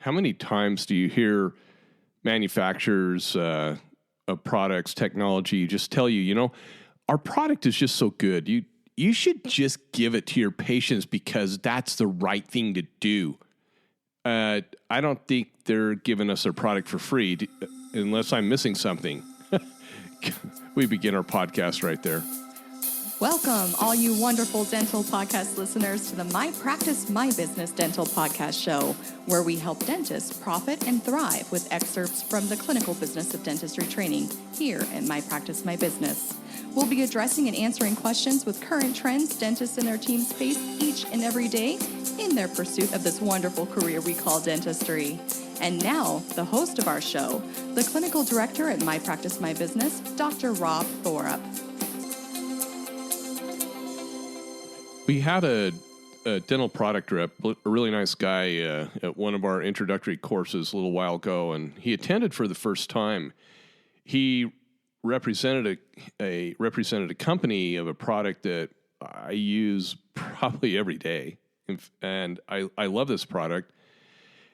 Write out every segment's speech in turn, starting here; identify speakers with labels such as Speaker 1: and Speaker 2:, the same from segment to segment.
Speaker 1: how many times do you hear manufacturers of products, technology, just tell you, our product is just so good. You should just give it to your patients because that's the right thing to do. I don't think they're giving us their product for free, unless I'm missing something. We begin our podcast right there.
Speaker 2: Welcome, all you wonderful dental podcast listeners, to the My Practice, My Business Dental Podcast Show, where we help dentists profit and thrive with excerpts from the clinical business of dentistry training here at My Practice, My Business. We'll be addressing and answering questions with current trends dentists and their teams face each and every day in their pursuit of this wonderful career we call dentistry. And now, the host of our show, the clinical director at My Practice, My Business, Dr. Rob Thorup.
Speaker 1: We had a dental product rep, a really nice guy, at one of our introductory courses a little while ago, and he attended for the first time. He represented a company of a product that I use probably every day, and I love this product,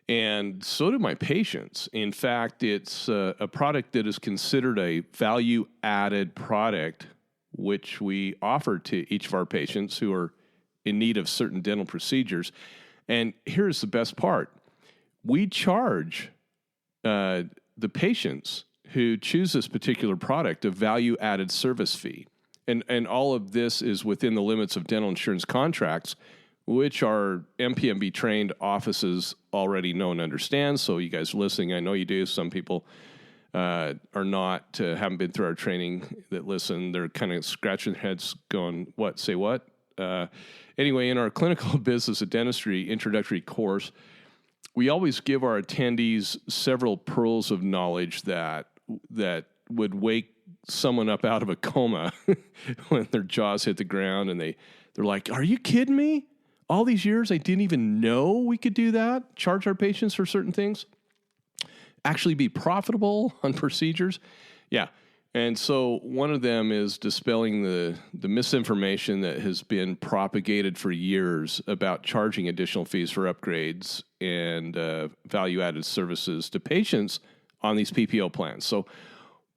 Speaker 1: and so do my patients. In fact, it's a product that is considered a value-added product, which we offer to each of our patients who are in need of certain dental procedures. And here's the best part. We charge the patients who choose this particular product a value-added service fee. And all of this is within the limits of dental insurance contracts, which our MPMB trained offices already know and understand. So you guys listening, I know you do. Some people are not, haven't been through our training that listen. They're kind of scratching their heads going, what, say what? Anyway, in our clinical business of dentistry introductory course, we always give our attendees several pearls of knowledge that would wake someone up out of a coma when their jaws hit the ground and they're like, are you kidding me? All these years, I didn't even know we could do that, charge our patients for certain things, actually be profitable on procedures. Yeah. And so one of them is dispelling the misinformation that has been propagated for years about charging additional fees for upgrades and value-added services to patients on these PPO plans. So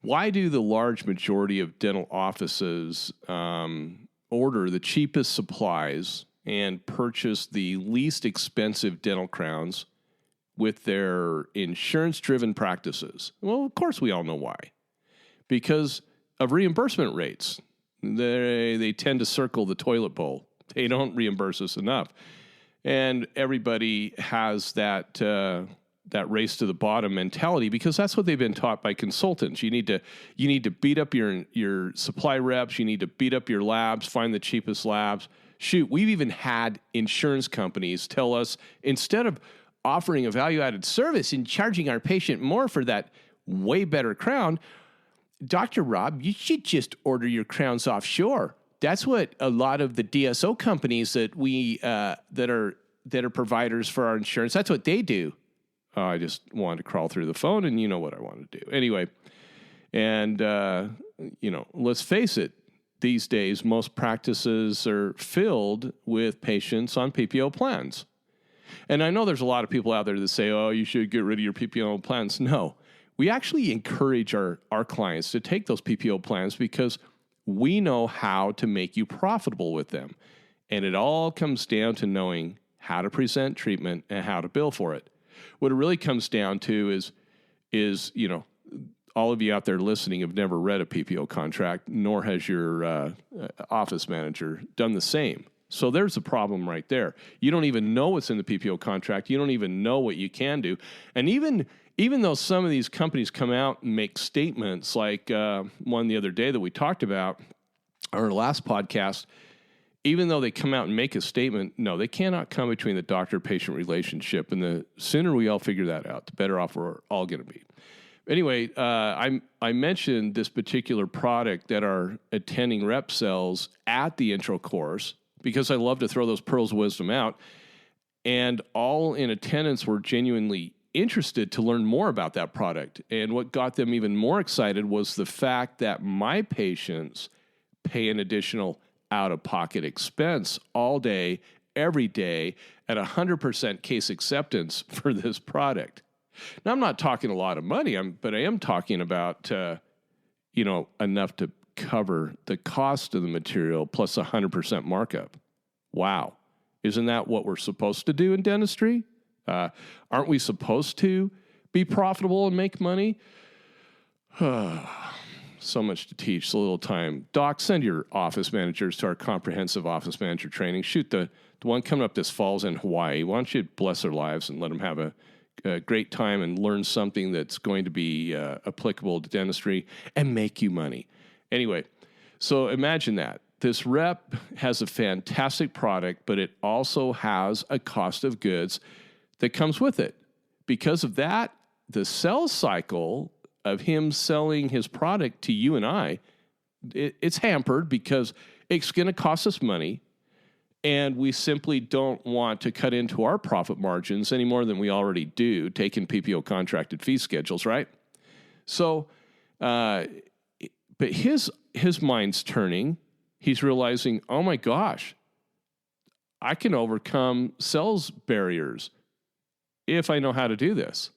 Speaker 1: why do the large majority of dental offices order the cheapest supplies and purchase the least expensive dental crowns with their insurance-driven practices? Well, of course we all know why. Because of reimbursement rates. They tend to circle the toilet bowl. They don't reimburse us enough. And everybody has that race to the bottom mentality because that's what they've been taught by consultants. You need to beat up your supply reps, you need to beat up your labs, find the cheapest labs. Shoot, we've even had insurance companies tell us, instead of offering a value-added service and charging our patient more for that way better crown, Dr. Rob, you should just order your crowns offshore. That's what a lot of the DSO companies that we that are providers for our insurance, that's what they do. I just wanted to crawl through the phone, and you know what I want to do. Anyway, and let's face it, these days most practices are filled with patients on PPO plans. And I know there's a lot of people out there that say, oh, you should get rid of your PPO plans. No. We actually encourage our clients to take those PPO plans because we know how to make you profitable with them. And it all comes down to knowing how to present treatment and how to bill for it. What it really comes down to is all of you out there listening have never read a PPO contract, nor has your office manager done the same. So there's a problem right there. You don't even know what's in the PPO contract. You don't even know what you can do. And even though some of these companies come out and make statements like one the other day that we talked about on our last podcast, even though they come out and make a statement, no, they cannot come between the doctor-patient relationship. And the sooner we all figure that out, the better off we're all going to be. Anyway, I mentioned this particular product that our attending rep sells at the intro course because I love to throw those pearls of wisdom out. And all in attendance were genuinely interested to learn more about that product. And what got them even more excited was the fact that my patients pay an additional out-of-pocket expense all day, every day, at 100% case acceptance for this product. Now, I'm not talking a lot of money, but I am talking about, enough to cover the cost of the material plus 100% markup. Wow. Isn't that what we're supposed to do in dentistry? Aren't we supposed to be profitable and make money? So much to teach, so little time. Doc, send your office managers to our comprehensive office manager training. Shoot, the one coming up this fall's in Hawaii. Why don't you bless their lives and let them have a great time and learn something that's going to be applicable to dentistry and make you money. Anyway, so imagine that. This rep has a fantastic product, but it also has a cost of goods that comes with it. Because of that, the sales cycle of him selling his product to you and I, it's hampered because it's going to cost us money, and we simply don't want to cut into our profit margins any more than we already do, taking PPO contracted fee schedules, right? So, but his mind's turning. He's realizing, oh my gosh, I can overcome sales barriers if I know how to do this.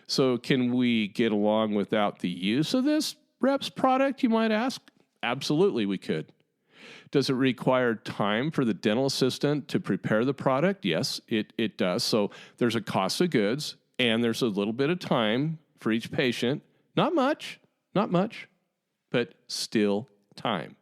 Speaker 1: So can we get along without the use of this rep's product, you might ask? Absolutely, we could. Does it require time for the dental assistant to prepare the product? Yes, it does. So there's a cost of goods, and there's a little bit of time for each patient. Not much, but still time.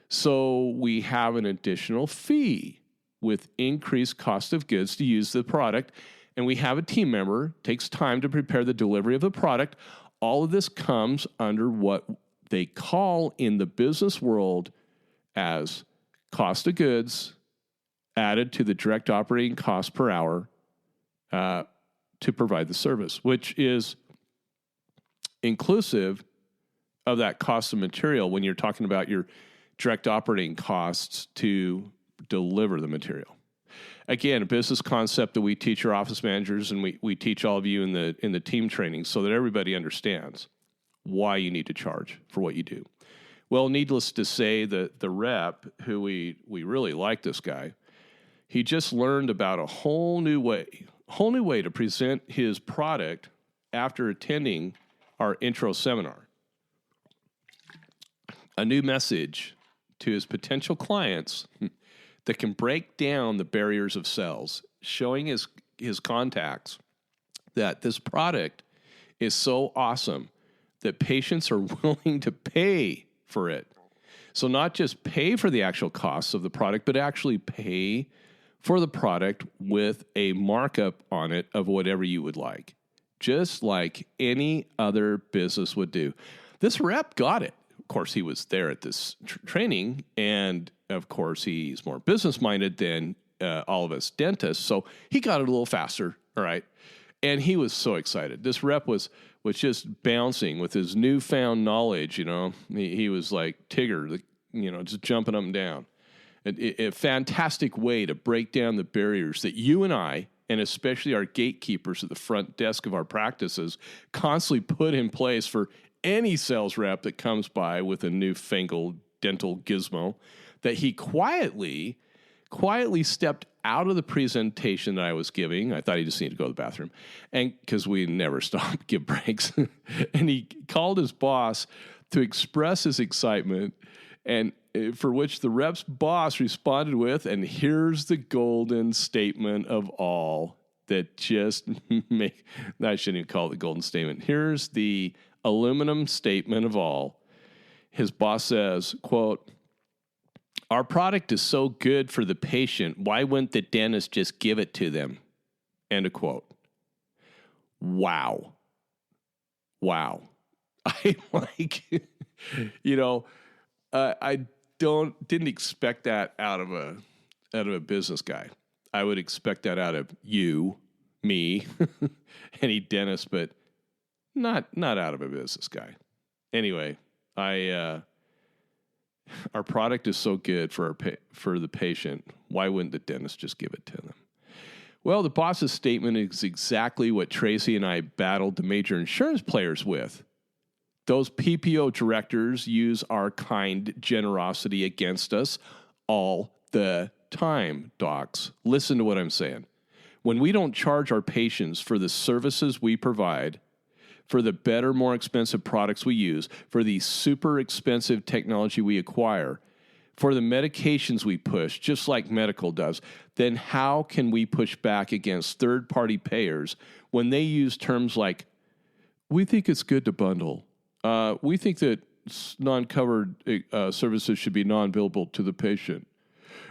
Speaker 1: So we have an additional fee with increased cost of goods to use the product, and we have a team member, takes time to prepare the delivery of the product. All of this comes under what they call in the business world as cost of goods added to the direct operating cost per hour to provide the service, which is inclusive of that cost of material when you're talking about your direct operating costs to deliver the material. Again, a business concept that we teach our office managers, and we teach all of you in the team training so that everybody understands why you need to charge for what you do. Well, needless to say, the rep, who we really like this guy, he just learned about a whole new way to present his product after attending our intro seminar. A new message to his potential clients that can break down the barriers of sales, showing his contacts that this product is so awesome that patients are willing to pay for it. So not just pay for the actual costs of the product, but actually pay for the product with a markup on it of whatever you would like, just like any other business would do. This rep got it. Of course, he was there at this training, and of course, he's more business-minded than all of us dentists, so he got it a little faster, all right? And he was so excited. This rep was just bouncing with his newfound knowledge, you know. He was like Tigger, just jumping up and down. A fantastic way to break down the barriers that you and I, and especially our gatekeepers at the front desk of our practices, constantly put in place for any sales rep that comes by with a newfangled dental gizmo, that he quietly stepped out of the presentation that I was giving. I thought he just needed to go to the bathroom, and because we never stop, give breaks. And he called his boss to express his excitement, and for which the rep's boss responded with, and here's the golden statement of all that just I shouldn't even call it the golden statement. Here's the aluminum statement of all. His boss says, quote, "Our product is so good for the patient, why wouldn't the dentist just give it to them?" End of quote. Wow. I I didn't expect that out of a business guy. I would expect that out of you, me, any dentist, but not out of a business guy. Anyway, our product is so good for the patient. Why wouldn't the dentist just give it to them? Well, the boss's statement is exactly what Tracy and I battled the major insurance players with. Those PPO directors use our kind generosity against us all the time, docs, listen to what I'm saying. When we don't charge our patients for the services we provide, for the better, more expensive products we use, for the super expensive technology we acquire, for the medications we push, just like medical does, then how can we push back against third-party payers when they use terms like, we think it's good to bundle. We think that non-covered services should be non-billable to the patient.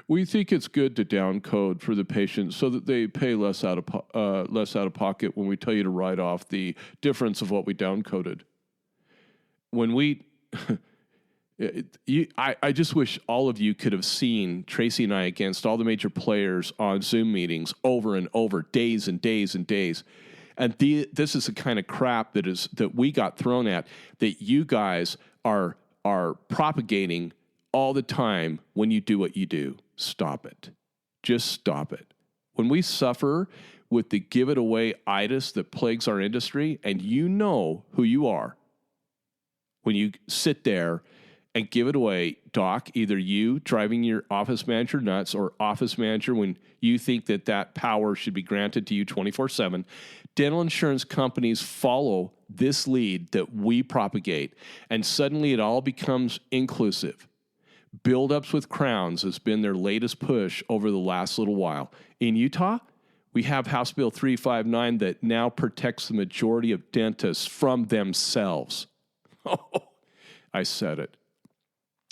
Speaker 1: We think it's good to downcode for the patient so that they pay less out of pocket when we tell you to write off the difference of what we downcoded. When we, I just wish all of you could have seen Tracy and I against all the major players on Zoom meetings over and over, days and days and days. And this is the kind of crap that we got thrown at, that you guys are propagating all the time when you do what you do. Stop it. Just stop it. When we suffer with the give it away itis that plagues our industry, and you know who you are, when you sit there and give it away, doc, either you driving your office manager nuts or office manager when you think that power should be granted to you 24/7, dental insurance companies follow this lead that we propagate, and suddenly it all becomes inclusive. Build-ups with crowns has been their latest push over the last little while. In Utah, we have House Bill 359 that now protects the majority of dentists from themselves. Oh, I said it.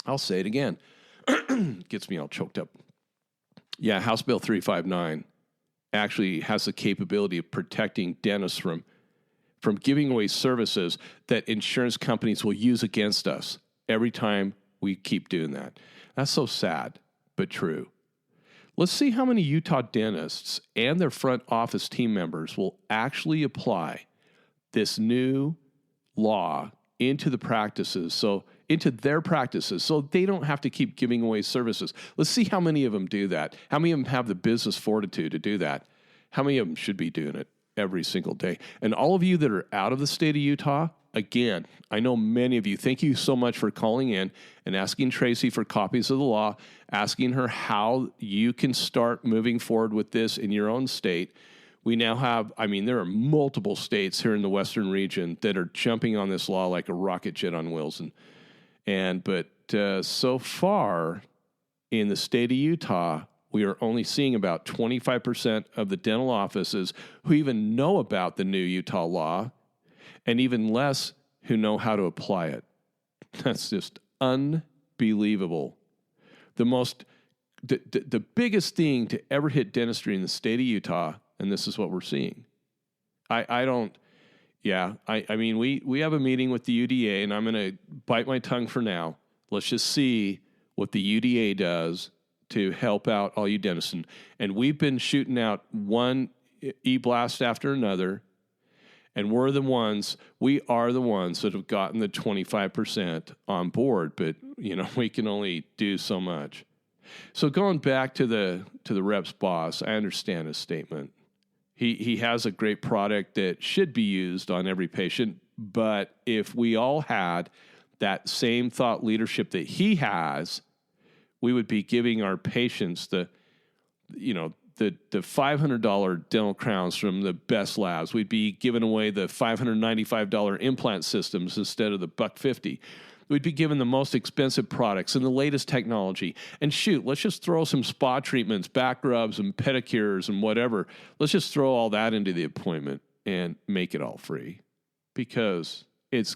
Speaker 1: I'll say it again. Gets me all choked up. Yeah, House Bill 359 actually has the capability of protecting dentists from giving away services that insurance companies will use against us every time we keep doing that. That's so sad, but true. Let's see how many Utah dentists and their front office team members will actually apply this new law into their practices, so they don't have to keep giving away services. Let's see how many of them do that. How many of them have the business fortitude to do that? How many of them should be doing it every single day? And all of you that are out of the state of Utah, again, I know many of you, thank you so much for calling in and asking Tracy for copies of the law, asking her how you can start moving forward with this in your own state. We now have, there are multiple states here in the Western region that are jumping on this law like a rocket jet on wheels. But so far in the state of Utah, we are only seeing about 25% of the dental offices who even know about the new Utah law, and even less who know how to apply it. That's just unbelievable. The biggest thing to ever hit dentistry in the state of Utah, and this is what we're seeing. We have a meeting with the UDA, and I'm going to bite my tongue for now. Let's just see what the UDA does to help out all you dentists. And we've been shooting out one e-blast after another, and we are the ones that have gotten the 25% on board, but we can only do so much. So going back to the rep's boss, I understand his statement. He has a great product that should be used on every patient, but if we all had that same thought leadership that he has, we would be giving our patients the $500 dental crowns from the best labs. We'd be giving away the $595 implant systems instead of the $150. We'd be given the most expensive products and the latest technology. And shoot, let's just throw some spa treatments, back rubs, and pedicures and whatever. Let's just throw all that into the appointment and make it all free because it's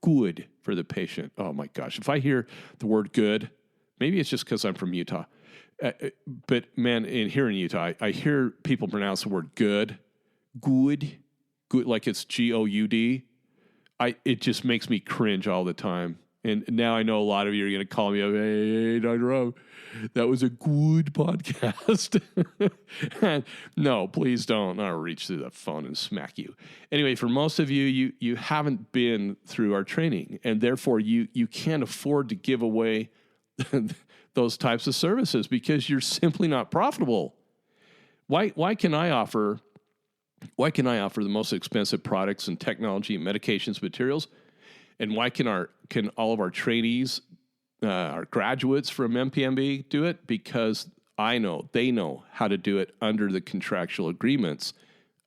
Speaker 1: good for the patient. Oh my gosh. If I hear the word good, maybe it's just because I'm from Utah. But man, here in Utah, I hear people pronounce the word good, like it's G-O-U-D. It just makes me cringe all the time. And now I know a lot of you are going to call me up, hey, Dr. Rob, that was a good podcast. No, please don't. I'll reach through the phone and smack you. Anyway, for most of you haven't been through our training, and therefore you can't afford to give away those types of services because you're simply not profitable. Why can I offer the most expensive products and technology and medications, materials? And why can all of our trainees, our graduates from MPMB do it? Because I know, they know how to do it under the contractual agreements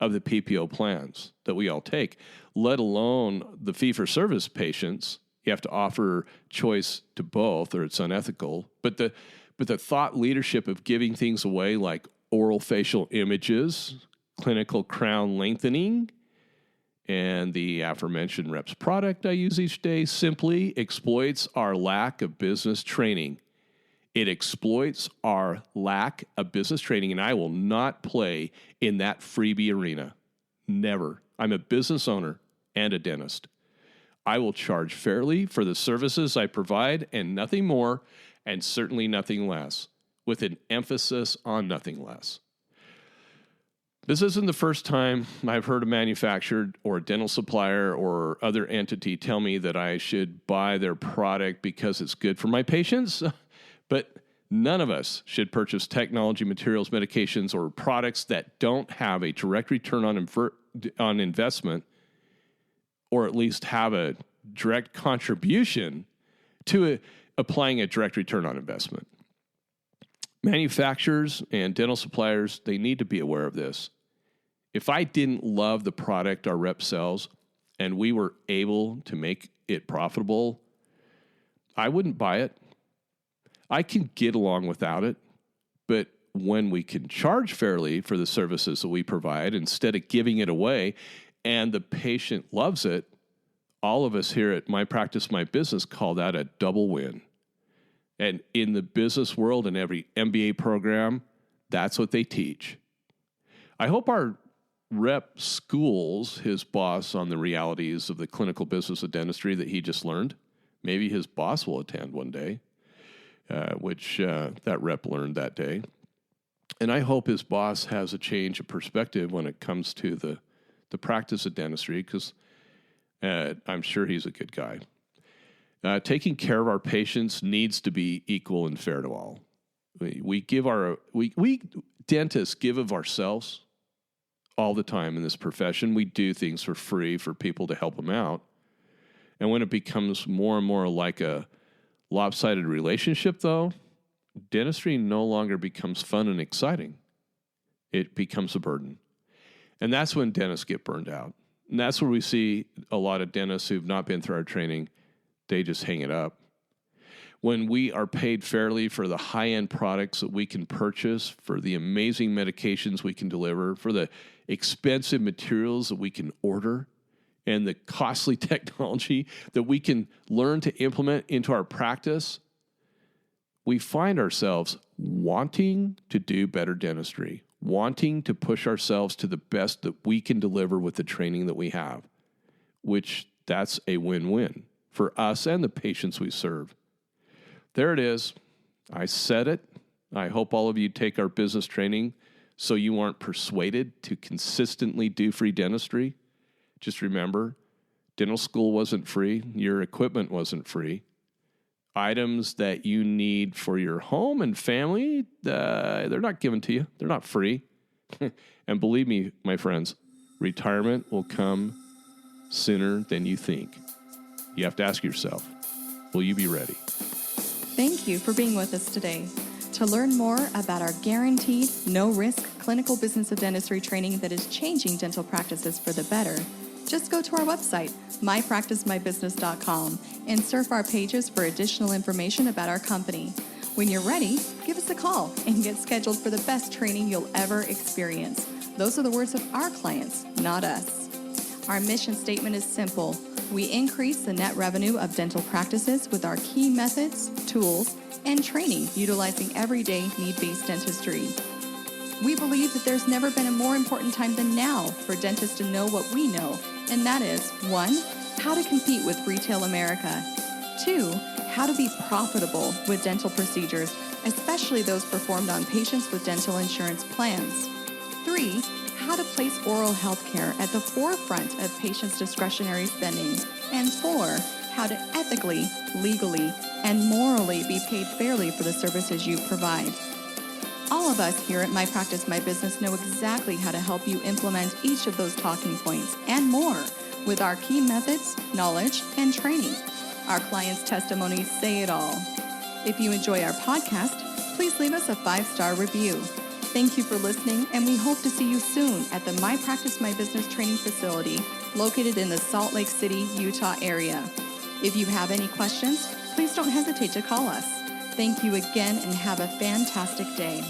Speaker 1: of the PPO plans that we all take, let alone the fee-for-service patients. You have to offer choice to both, or it's unethical. But the thought leadership of giving things away like oral facial images, clinical crown lengthening, and the aforementioned Reps product I use each day simply exploits our lack of business training. It exploits our lack of business training, and I will not play in that freebie arena. Never. I'm a business owner and a dentist. I will charge fairly for the services I provide and nothing more, and certainly nothing less, with an emphasis on nothing less. This isn't the first time I've heard a manufacturer or a dental supplier or other entity tell me that I should buy their product because it's good for my patients. But none of us should purchase technology, materials, medications, or products that don't have a direct return on investment, or at least have a direct contribution to applying a direct return on investment. Manufacturers and dental suppliers, they need to be aware of this. If I didn't love the product our rep sells and we were able to make it profitable, I wouldn't buy it. I can get along without it, but when we can charge fairly for the services that we provide instead of giving it away and the patient loves it, all of us here at My Practice, My Business call that a double win. And in the business world and every MBA program, that's what they teach. I hope our rep schools his boss on the realities of the clinical business of dentistry that he just learned. Maybe his boss will attend one day, which that rep learned that day. And I hope his boss has a change of perspective when it comes to the practice of dentistry, because I'm sure he's a good guy. Taking care of our patients needs to be equal and fair to all. We dentists give of ourselves all the time in this profession. We do things for free for people to help them out. And when it becomes more and more like a lopsided relationship, though, dentistry no longer becomes fun and exciting. It becomes a burden. And that's when dentists get burned out. And that's where we see a lot of dentists who've not been through our training, they just hang it up. When we are paid fairly for the high-end products that we can purchase, for the amazing medications we can deliver, for the expensive materials that we can order, and the costly technology that we can learn to implement into our practice, we find ourselves wanting to do better dentistry, wanting to push ourselves to the best that we can deliver with the training that we have, which that's a win-win for us and the patients we serve. There it is. I said it. I hope all of you take our business training so you aren't persuaded to consistently do free dentistry. Just remember, dental school wasn't free. Your equipment wasn't free. Items that you need for your home and family, they're not given to you. They're not free. And believe me, my friends, retirement will come sooner than you think. You have to ask yourself, will you be ready?
Speaker 2: Thank you for being with us today. To learn more about our guaranteed, no-risk clinical business of dentistry training that is changing dental practices for the better, just go to our website, mypracticemybusiness.com, and surf our pages for additional information about our company. When you're ready, give us a call and get scheduled for the best training you'll ever experience. Those are the words of our clients, not us. Our mission statement is simple. We increase the net revenue of dental practices with our key methods, tools, and training utilizing everyday need-based dentistry. We believe that there's never been a more important time than now for dentists to know what we know, and that is 1, how to compete with retail America, 2, how to be profitable with dental procedures, especially those performed on patients with dental insurance plans, 3, how to place oral health care at the forefront of patients' discretionary spending, and 4, how to ethically, legally, and morally be paid fairly for the services you provide. All of us here at My Practice, My Business know exactly how to help you implement each of those talking points and more with our key methods, knowledge, and training. Our clients' testimonies say it all. If you enjoy our podcast, please please leave us a 5-star review. Thank you for listening, and we hope to see you soon at the My Practice My Business training facility located in the Salt Lake City, Utah area. If you have any questions, please don't hesitate to call us. Thank you again and have a fantastic day.